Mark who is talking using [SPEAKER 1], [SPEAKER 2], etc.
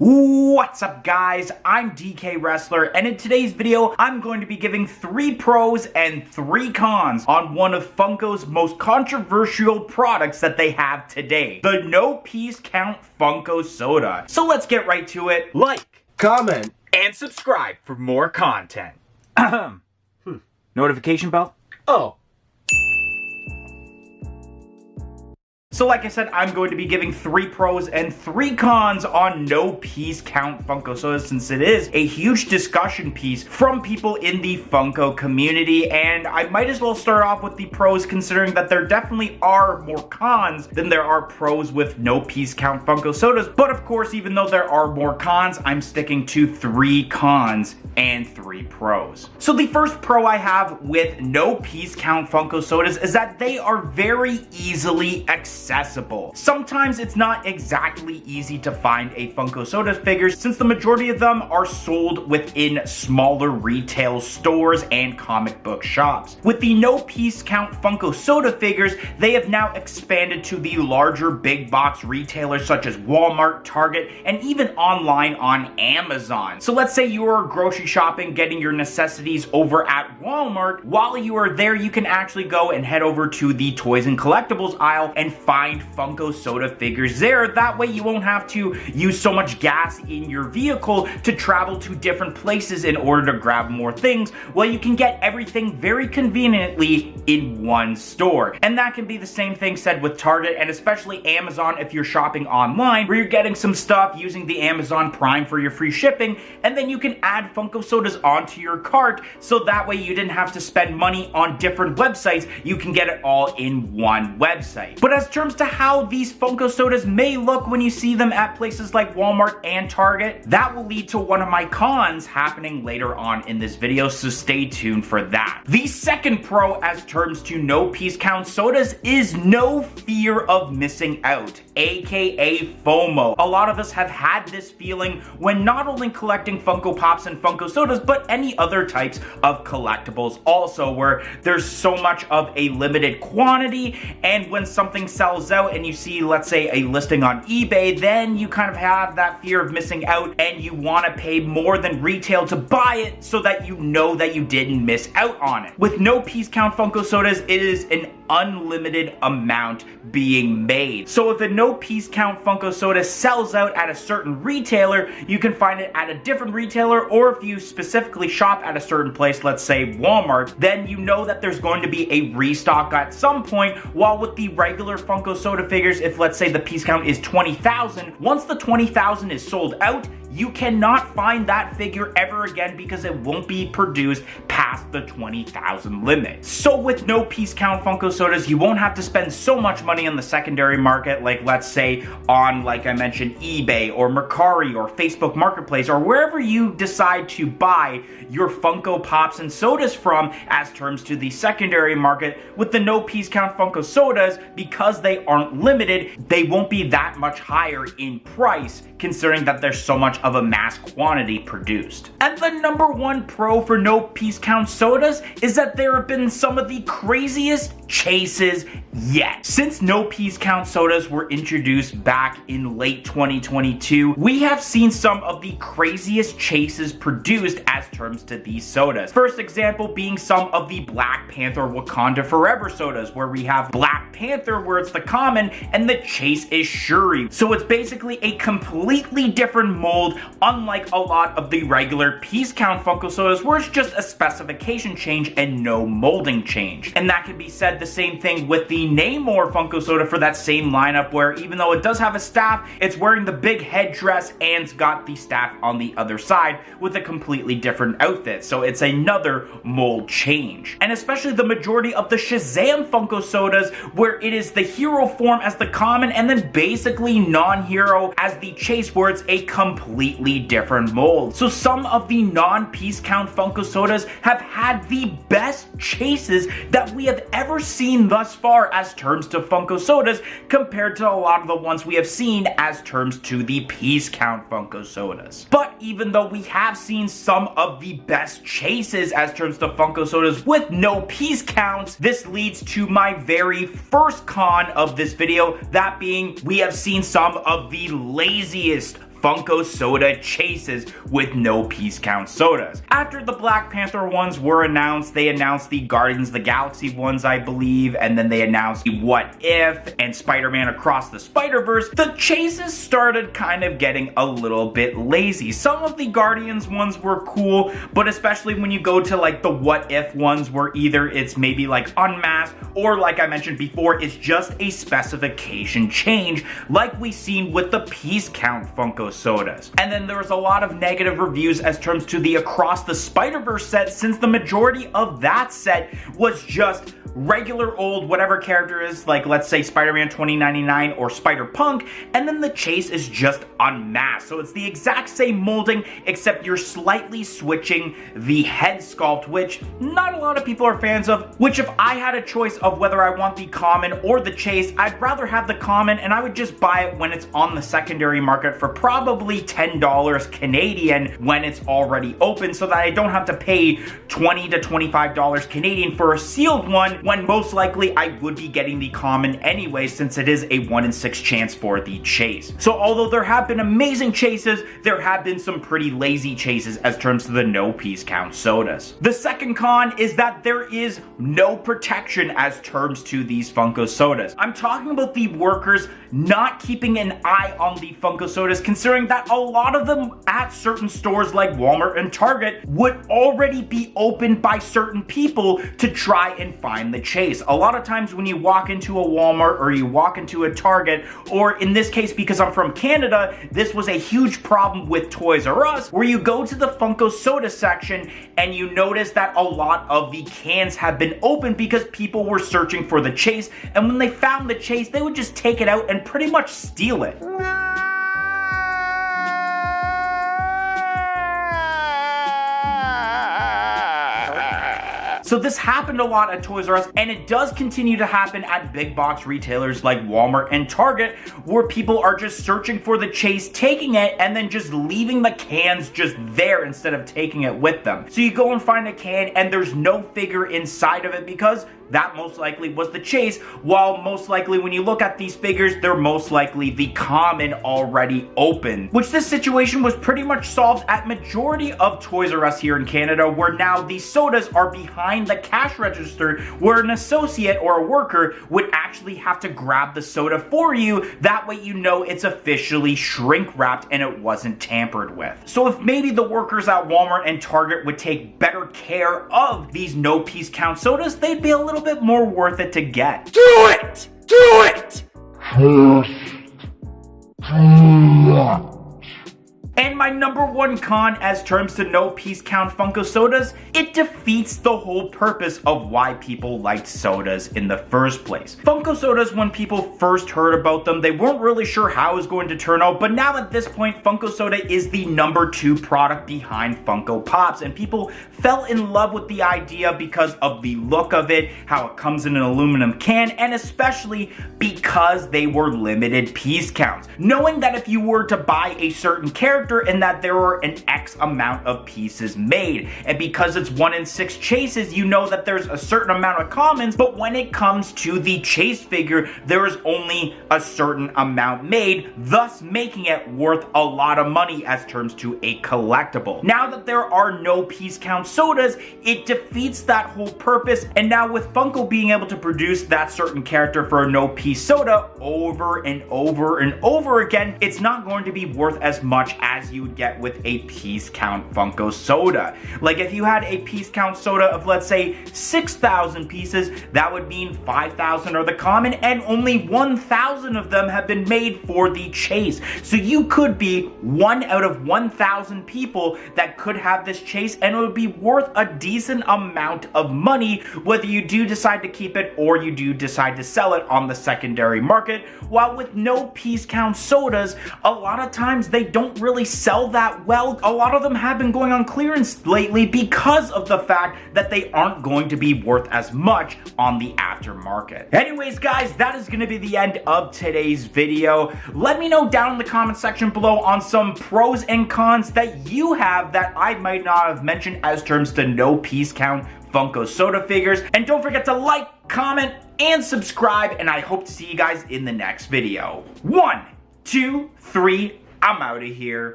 [SPEAKER 1] What's up guys, I'm DK Wrestler, and in today's video, I'm going to be giving 3 pros and 3 cons on one of Funko's most controversial products that they have today, the no piece count Funko Soda. So let's get right to it. Like,
[SPEAKER 2] comment,
[SPEAKER 1] and subscribe for more content. Notification bell?
[SPEAKER 2] Oh.
[SPEAKER 1] So like I said, I'm going to be giving 3 pros and 3 cons on no piece count Funko Soda, since it is a huge discussion piece from people in the Funko community, and I might as well start off with the pros, considering that there definitely are more cons than there are pros with no piece count Funko Sodas. But of course, even though there are more cons, I'm sticking to 3 cons and 3 pros. So the first pro I have with no piece count Funko Sodas is that they are very easily accessible. Sometimes it's not exactly easy to find a Funko Soda figure, since the majority of them are sold within smaller retail stores and comic book shops. With the no piece count Funko Soda figures, they have now expanded to the larger big box retailers such as Walmart, Target, and even online on Amazon. So let's say you are grocery shopping, getting your necessities over at Walmart. While you are there, you can actually go and head over to the toys and collectibles aisle and find Funko Soda figures there. That way you won't have to use so much gas in your vehicle to travel to different places in order to grab more things. Well, you can get everything very conveniently in one store. And that can be the same thing said with Target, and especially Amazon if you're shopping online, where you're getting some stuff using the Amazon Prime for your free shipping, and then you can add Funko Sodas onto your cart, so that way you didn't have to spend money on different websites. You can get it all in one website. But as terms to how these Funko Sodas may look when you see them at places like Walmart and Target, that will lead to one of my cons happening later on in this video, so stay tuned for that. The second pro as terms to no piece count sodas is no fear of missing out, aka FOMO. A lot of us have had this feeling when not only collecting Funko Pops and Funko Sodas, but any other types of collectibles also, where there's so much of a limited quantity, and when something sells out and you see, let's say, a listing on eBay, then you kind of have that fear of missing out and you want to pay more than retail to buy it so that you know that you didn't miss out on it. With no piece count Funko Sodas, it is an unlimited amount being made. So if a no piece count Funko Soda sells out at a certain retailer, you can find it at a different retailer, or if you specifically shop at a certain place, let's say Walmart, then you know that there's going to be a restock at some point. While with the regular Funko Soda figures, if let's say the piece count is 20,000, once the 20,000 is sold out, you cannot find that figure ever again because it won't be produced past the 20,000 limit. So with no piece count Funko Sodas, you won't have to spend so much money on the secondary market, like let's say on, like I mentioned, eBay or Mercari or Facebook Marketplace, or wherever you decide to buy your Funko Pops and Sodas from as terms to the secondary market. With the no piece count Funko Sodas, because they aren't limited, they won't be that much higher in price, considering that there's so much of a mass quantity produced. And the number 1 pro for no piece count sodas is that there have been some of the craziest chases yet. Since no piece count sodas were introduced back in late 2022, we have seen some of the craziest chases produced as terms to these sodas. First example being some of the Black Panther Wakanda Forever sodas, where we have Black Panther where it's the common and the chase is Shuri. So it's basically a completely different mold, unlike a lot of the regular piece count Funko Sodas where it's just a specification change and no molding change. And that can be said the same thing with the Namor Funko Soda for that same lineup, where even though it does have a staff, it's wearing the big headdress and it's got the staff on the other side with a completely different outfit. So it's another mold change. And especially the majority of the Shazam Funko Sodas, where it is the hero form as the common and then basically non-hero as the chase, where it's a completely different mold. So some of the non-piece count Funko Sodas have had the best chases that we have ever seen thus far as terms to Funko Sodas, compared to a lot of the ones we have seen as terms to the piece count Funko Sodas. But even though we have seen some of the best chases as terms to Funko Sodas with no piece counts, this leads to my very first con of this video, that being we have seen some of the laziest Funko soda chases with no piece count sodas. After the Black Panther ones were announced, they announced the Guardians of the Galaxy ones, I believe, and then they announced the What If and Spider-Man Across the Spider-Verse. The chases started kind of getting a little bit lazy. Some of the Guardians ones were cool, but especially when you go to like the What If ones where either it's maybe like unmasked or like I mentioned before, it's just a specification change like we seen with the piece count Funko sodas. And then there was a lot of negative reviews as terms to the Across the Spider-Verse set, since the majority of that set was just regular old whatever character is, like let's say Spider-Man 2099 or Spider-Punk, and then the chase is just unmasked. So it's the exact same molding, except you're slightly switching the head sculpt, which not a lot of people are fans of, which if I had a choice of whether I want the common or the chase, I'd rather have the common, and I would just buy it when it's on the secondary market for probably $10 Canadian when it's already open, so that I don't have to pay $20 to $25 Canadian for a sealed one, when most likely I would be getting the common anyway, since it is a 1 in 6 chance for the chase. So although there have been amazing chases, there have been some pretty lazy chases as terms to the no piece count sodas. The second con is that there is no protection as terms to these Funko sodas. I'm talking about the workers not keeping an eye on the Funko sodas, considering that a lot of them at certain stores like Walmart and Target would already be opened by certain people to try and find the chase. A lot of times when you walk into a Walmart or you walk into a Target, or in this case because I'm from Canada, this was a huge problem with Toys R Us, where you go to the Funko soda section and you notice that a lot of the cans have been opened because people were searching for the chase, and when they found the chase, they would just take it out and pretty much steal it. So this happened a lot at Toys R Us, and it does continue to happen at big box retailers like Walmart and Target, where people are just searching for the chase, taking it, and then just leaving the cans just there instead of taking it with them. So you go and find a can and there's no figure inside of it because that most likely was the chase, while most likely when you look at these figures, they're most likely the common already open. Which this situation was pretty much solved at majority of Toys R Us here in Canada, where now these sodas are behind the cash register, where an associate or a worker would actually have to grab the soda for you. That way you know it's officially shrink wrapped and it wasn't tampered with. So if maybe the workers at Walmart and Target would take better care of these no piece count sodas, they'd be a little bit more worth it to get.
[SPEAKER 2] Do it! Do it!
[SPEAKER 1] And my number one con as terms to no piece count Funko sodas, it defeats the whole purpose of why people liked sodas in the first place. Funko sodas, when people first heard about them, they weren't really sure how it was going to turn out, but now at this point, Funko soda is the number 2 product behind Funko Pops, and people fell in love with the idea because of the look of it, how it comes in an aluminum can, and especially because they were limited piece counts. Knowing that if you were to buy a certain character and that there were an X amount of pieces made, and because it's 1 in 6 chases, you know that there's a certain amount of commons, but when it comes to the chase figure, there is only a certain amount made, thus making it worth a lot of money as terms to a collectible. Now that there are no piece count sodas, it defeats that whole purpose, and now with Funko being able to produce that certain character for a no piece soda over and over and over again, it's not going to be worth as much as you would get with a piece count Funko soda. Like if you had a piece count soda of, let's say, 6,000 pieces, that would mean 5,000 are the common and only 1,000 of them have been made for the chase. So you could be 1 out of 1,000 people that could have this chase, and it would be worth a decent amount of money, whether you do decide to keep it or you do decide to sell it on the secondary market. While with no piece count sodas, a lot of times they don't really sell that well. A lot of them have been going on clearance lately because of the fact that they aren't going to be worth as much on the aftermarket. Anyways, guys, that is going to be the end of today's video. Let me know down in the comment section below on some pros and cons that you have that I might not have mentioned as terms to no piece count Funko soda figures. And don't forget to like, comment, and subscribe, and I hope to see you guys in the next video. 1, 2, 3, I'm out of here.